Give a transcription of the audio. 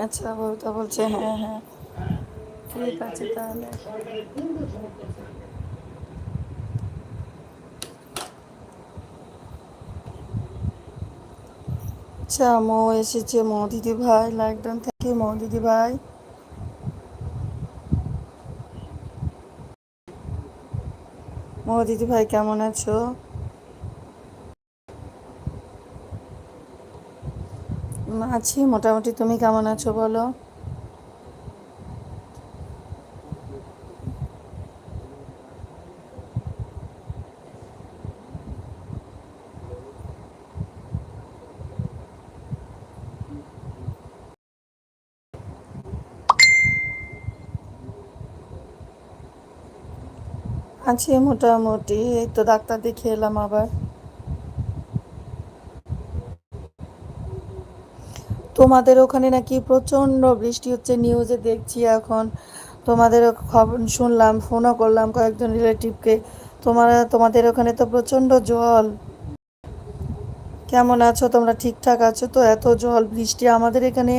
আচ্ছা, বউটা বলছে হ্যাঁ হ্যাঁ ঠিক আছে তাহলে। আচ্ছা, মৌ এসেছে, মৌ দিদি ভাই, লাইক ডান, থ্যাংক ইউ মৌ দিদি ভাই। মৌ দিদি ভাই কেমন আছো? আছি মোটামুটি, তুমি কেমন আছো বলো? আছি মোটামুটি, এই তো ডাক্তার দেখিয়ে এলাম আবার। তোমাদের ওখানে নাকি প্রচণ্ড বৃষ্টি হচ্ছে, নিউজে দেখছি এখন। তোমাদের খবর শুনলাম, ফোনও করলাম কয়েকজন রিলেটিভকে। তোমাদের ওখানে তো প্রচণ্ড জল। কেমন আছো তোমরা, ঠিকঠাক আছো তো? এত জল বৃষ্টি আমাদের এখানে